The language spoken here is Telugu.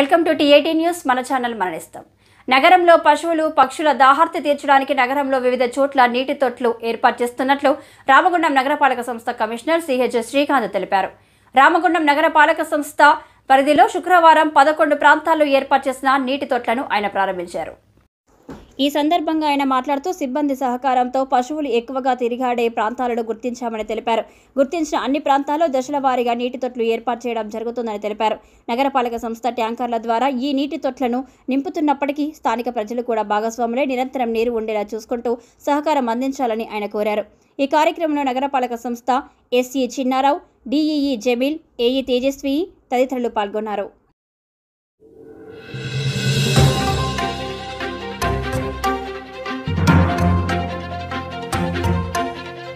వెల్కమ్ టు టీ18 న్యూస్. మన ఛానల్ మననిస్తాం. నగరంలో పశువులు పక్షుల దాహార్తి తీర్చడానికి నగరంలో వివిధ చోట్ల నీటి తొట్లు ఏర్పాటు చేస్తున్నట్లు రామగుండం నగరపాలక సంస్థ కమిషనర్ సిహెచ్ శ్రీకాంత్ తెలిపారు. రామగుండం నగరపాలక సంస్థ పరిధిలో శుక్రవారం 11 ప్రాంతాల్లో ఏర్పాటు చేసిన నీటి తొట్లను ఆయన ప్రారంభించారు. ఈ సందర్భంగా ఆయన మాట్లాడుతూ సిబ్బంది సహకారంతో పశువులు ఎక్కువగా తిరిగాడే ప్రాంతాలను గుర్తించామని తెలిపారు. గుర్తించిన అన్ని ప్రాంతాల్లో దశల వారీగా నీటి తొట్లు ఏర్పాటు చేయడం జరుగుతుందని తెలిపారు. నగరపాలక సంస్థ ట్యాంకర్ల ద్వారా ఈ నీటి తొట్లను నింపుతున్నప్పటికీ స్థానిక ప్రజలు కూడా భాగస్వాములై నిరంతరం నీరు ఉండేలా చూసుకుంటూ సహకారం అందించాలని ఆయన కోరారు. ఈ కార్యక్రమంలో నగరపాలక సంస్థ SE Chinnarao, DEE Jameel, AE Tejaswi తదితరులు పాల్గొన్నారు.